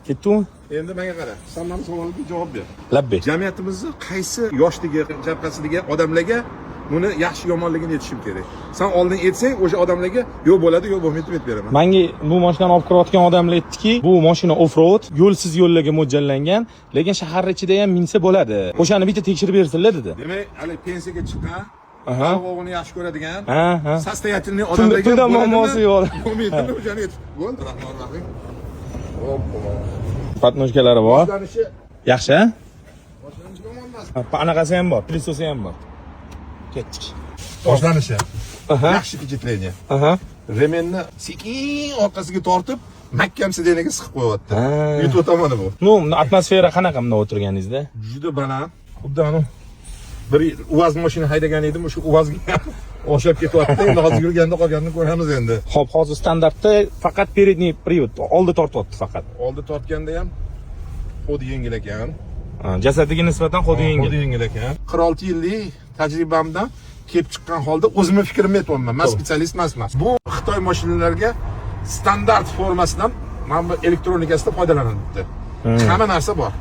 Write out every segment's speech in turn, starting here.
Ketdimi? Endi menga qara. Sen mana savolga javob ber. Labbay. Jamiyatimizni qaysi yoshdagi, jabhasidagi odamlarga buni yaxshi yomonligini aytishim kerak. Sen oldin aytsang, o'sha odamlarga yo'q bo'ladi, yo'q bo'lmaydi deb beraman. Menga bu mashinani olib kirayotgan odamlar aytdiki, bu mashina off-road, yo'lsiz yo'llarga mo'ljallangan, lekin shahar ichida ham minsa bo'ladi. O'shani bitta tekshirib bersinlar dedi. Demak, hali pensiyaga chiqqan, o'g'ini yaxshi ko'radigan, sastoyательный odamlarga tunda muammosi yo'q. Bo'lmaydimi o'shani aytib. Bo'ldi, rahmat rahim. Patnoshkalari bor. Boshlanishi Yaxshi, a? boshlanishi yomon emas. Anaqasi ham bor, pilisosi ham bor. Ketdik. Boshlanishi. Yaxshi впечатление. Remenni sekin orqasiga tortib, mahkam sideniga siqib qo'yapti. Yutib o'taman bu. Ну, atmosfera qanaqa bunda o'tirganingizda? Juda baland. Xuddi ana bir uvaz mashina haydagan edim, o'sha uvazga o'xshab ketyapti. Endi hozir yurganda qolganini ko'ramiz endi. Xo'p, Hozir standartda faqat передний привод, oldi tortyapti faqat. Oldi tortganda ham xodi yengil ekan. Jasadiga nisbatan xodi yengil. Xodi yengil ekan. 46 yillik tajribamdan kelib chiqqan holda o'zimning fikrimni aytyapman. Men spetsialist emasman. Bu Xitoy mashinalariga standart formasidan mana bu elektronikasida foydalanildi. Hamma narsa bor.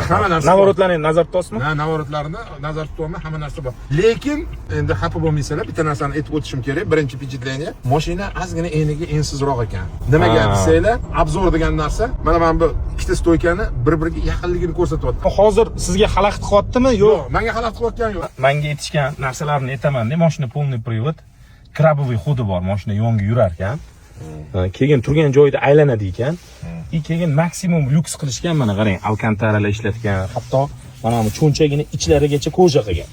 Hamma narsa. Navorotlarni nazarda tutasizmi? Navorotlarni nazarda tutaman, hamma narsa bor. Lekin endi xafa bo'lmaysizlar, bitta narsani aytib o'tishim kerak. Birinchi впечатление, mashina ozgina eniga ensizroq ekan. Nimaga desanglar, obzor degan narsa, mana bu ikkita stoykani bir-biriga yaqinligini ko'rsatyapti. Hozir sizga xalaqit qilyaptimi? Yo'q, menga xalaqit qilayotgani yo'q. Menga aytishgan narsalarni aytaman-da, mashina полный привод, krabovый xodi bor, mashina yonga yurar ekan. Keyin turgan joyida aylanadi ekan. Keyin maksimum lyuks qilishgan, mana qarang, alkantaralar ishlatgan, hatto mana bu cho'nchagini ichlarigacha koja qilgan.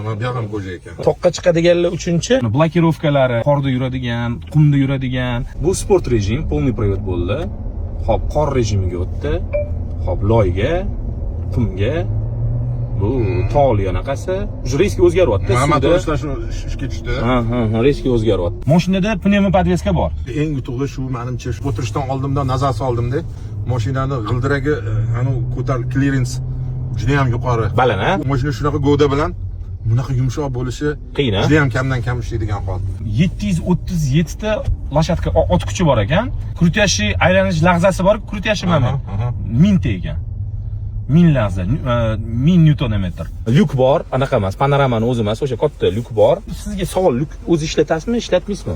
Mana bu ham koja ekan. Toqqa chiqadiganlar uchinchi blokirovkalari, qorda yuradigan, qumda yuradigan. Bu sport rejim, полный привод bo'ldi. Hop, qor rejimiga o'tdi. Hop, loyga, qumga. Bu tog'li anaqasi. Reski o'zgaryapti. Mana to'g'risida shuni ishga tushdi. Reski o'zgaryapti. Mashinada pnevmopodveska bor. Eng yutug'i shu, menimcha, o'tirishdan oldimdan nazar soldimda, mashinani g'ildiragi, ana ko'tar clearance juda ham yuqori. Baland, a? Mashina shunaqa g'ovda bilan bunaqa yumshoq bo'lishi qiyin, a? Juda ham kamdan kam ishlaydigan hol. 737 ta loshatka ot kuchi bor ekan. Krutyashi aylanish lahzasi bor, krutyashi mana 1000 ta ekan. 1000 lahza, 1000 newton-metr. Lyuk bor, anaqa emas, panoramani o'zi emas, o'sha katta lyuk bor. Sizga savol, lyuk o'zi ishlatasizmi, ishlatmaysizmi?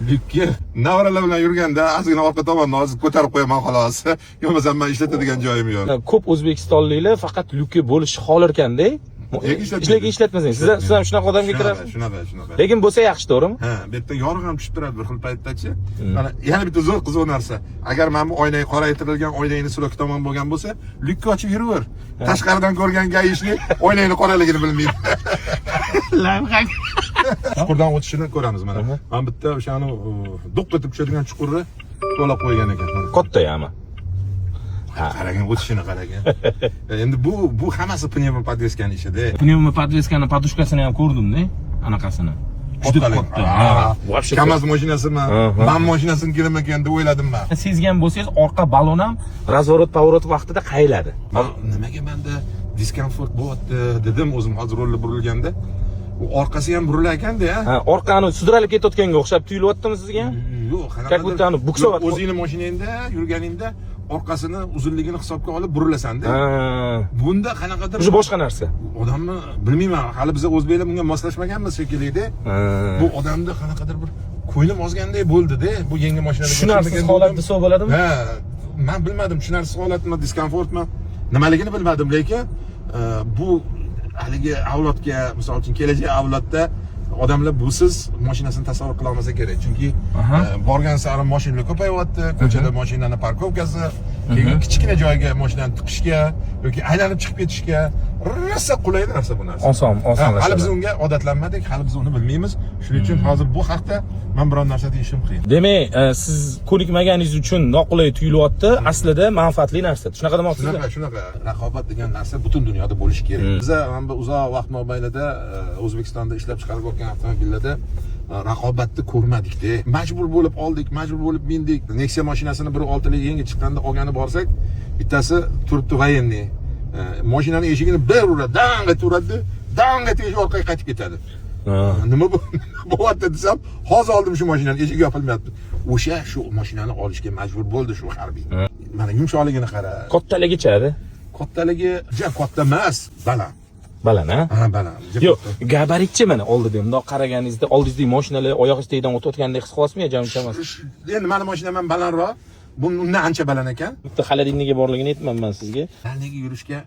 Lyukka navaralar bilan yurganda ozgina orqa tomonni hozir ko'tarib qo'yaman xolos. Yo'qmasa men ishlatadigan joyim yo'q. Ko'p o'zbekistonliklar faqat lyukka bo'lish xohlar ekanda. Lekin ishlatmasang, siz ham shunaqa odamga kirasiz. Shunaqa. Lekin bo'lsa yaxshi, to'g'rimi? Bu yerda yorug' ham tushib turadi bir xil paytdachi. Mana yana bitta zo'r qiziq narsa. Agar men bu oynaga qoraytirilgan oynani surak tomon bo'lgan bo'lsa, lyukka ochib yuraver. Tashqaridan ko'rgan gayishni oynani qoraligini bilmaydi. Lavhaq. Chuqurdan o'tishini ko'ramiz mana. Men bitta o'shani do'q etib tushadigan chuqurni to'lab qo'ygan ekan. Katta yami. Qarang, o'tishini qarang. Endi bu hammasi pnevmopodveskani ishida. Pnevmopodveskani podushkasini ham ko'rdim-da, anaqasini. Juda katta. Kamaz mashinasimi? Men mashinasini kelmagan deb o'yladim men. Sezgan bo'lsangiz, orqa balon ham razvorot pavorot vaqtida qayladi. Nimaga menda diskomfort bo'lyapti dedim o'zim hozir rolga burilganda. U orqasi ham burilar ekanda. Orqani sudralib ketayotganga o'xshab tuyulyaptimi sizga? Yo'q, qanaqa o'zingni mashinangda yurganingda orqasini uzunligini hisobga olib burilasanda. Bunda qanaqadir o'zi boshqa narsa. Odamni bilmayman, hali biz o'zbeklar bunga moslashmaganmiz shekilli-da. Bu odamda qanaqadir bir ko'nglim ozganday bo'ldi-da, bu yangi mashinalarga. Tushunarsiz holat desa bo'ladimi? Men bilmadim, tushunarsiz holatmi, diskomfortmi, nimaligini bilmadim, lekin bu haligi avlodga, misol uchun kelajak avlodda odamlar busiz mashinasini tasavvur qila olmasa kerak. Chunki borgan sari mashinalar ko'payyapti, ko'chada mashinaning parkovkasi, keyin kichkina joyga mashinani tiqishga yoki aylanib chiqib ketishga rosa qulay narsa bu narsa. Osonlashadi. Hali biz unga odatlanmadik, hali biz uni bilmaymiz. Shuning uchun hozir bu haqda men biror narsa deyishim qiyin. Demak, siz ko'nikmaganingiz uchun noqulay tuyulyapti, aslida manfaatli narsa. Shunaqa demoqchisiz? Shunaqa. Raqobat degan narsa butun dunyoda bo'lishi kerak. Biz ham uzoq vaqt mobaynida O'zbekistonda ishlab chiqarib avtomobillarda raqobatni ko'rmadik-da. Majbur bo'lib oldik, majbur bo'lib mindik. Nexia mashinasini biri 6 yil yangi chiqqanda olgani borsak, bittasi turibdi военный. Mashinaning eshigini bir uradi, dang etib uradi, dang etib orqaga qaytib ketadi. Nima bo'lyapti desam, hozir oldim shu mashinani, eshigi yopilmayapti. O'sha shu mashinani olishga majbur bo'ldi shu harbiy. mana yumshoqligini qara. Kattaligi-chi? Kattaligi juda katta emas, baland. Baland, ha? Ha, baland. Yo'q, gabaritchi mana oldida bundoq qaraganingizda oldingizda mashinalar oyoq ostidan o'tayotgandek his qilasizmi yo jamcha emas? Endi mani mashinam ham balandroq. Bu undan ancha baland ekan. Bitta xolodilnigi borligini aytmanman sizga. Xolodilniga yurishga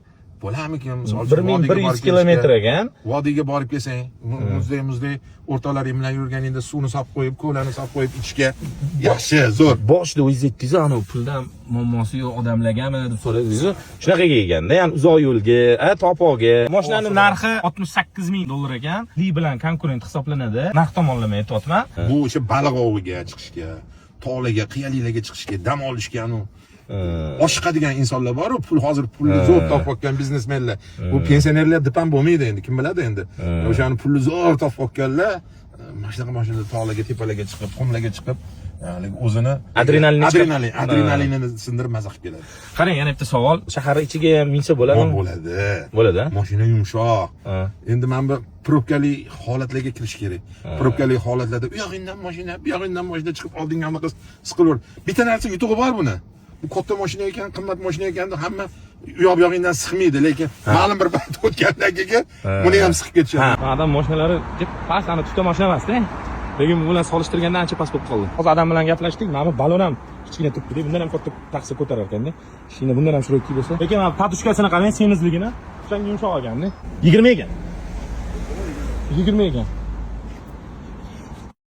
bo'larmikin? Misol 1100 kilometr ekan. Vodiyga borib kelsang, muzdek o'rtalaring bilan yurganingda suvni solib qo'yib, ko'lani solib qo'yib ichishga yaxshi, zo'r. Boshida o'zingiz aytdingiz, ana puldan muammosi yo'q odamlargami deb so'radingiz. Shunaqaga eganda, ya'ni uzoq yo'lga, topoga. Mashinaning narxi 68 ming dollar ekan. Li bilan konkurent hisoblanadi. Narx tomonlama aytyapman. Bu o'sha baliq oviga chiqishga, tog'larga, qiyaliklarga chiqishga, dam olishga, oshiqadigan insonlar bor, hozir pulni zo'r topayotgan biznesmenlar. Bu pensionerlar deb ham bo'lmaydi endi, kim biladi endi. O'shani pulni zo'r topayotganlar mashina tog'larga, tepalarga chiqib, qumlarga chiqib, ya'ni o'zini adrenalinini sindirib maza qilib keladi. Qarang, yana bitta savol. Shahar ichiga ham minsa bo'ladimi? Bo'ladi. Bo'ladi. Mashina yumshoq. Endi men bu probkali holatlarga kirish kerak. Probkali holatlarda u yog'indan mashina, bu yog'indan mashina chiqib oldinga anaqa siqilaveradi. Bitta narsa yutug'i bor buni. Bu katta mashina ekan, qimmat mashina ekan, hamma u yoq-yog'ingdan siqmaydi, lekin ma'lum bir payt o'tgandan keyin buni ham siqib ketishadi. Adam mashinalari deb past, ana tuta mashina emas-da. Lekin bu bilan solishtirganda ancha past bo'lib qoldi. Hozir adam bilan gaplashdik, mana bu balon ham kichkina turibdi, bundan ham katta taksi ko'tarar ekanda. Shina bundan ham shuraki bo'lsa. Lekin mana podushkasini qarang, semizligini, o'shanga yumshoq ekanda. 20 ekan. 20 ekan.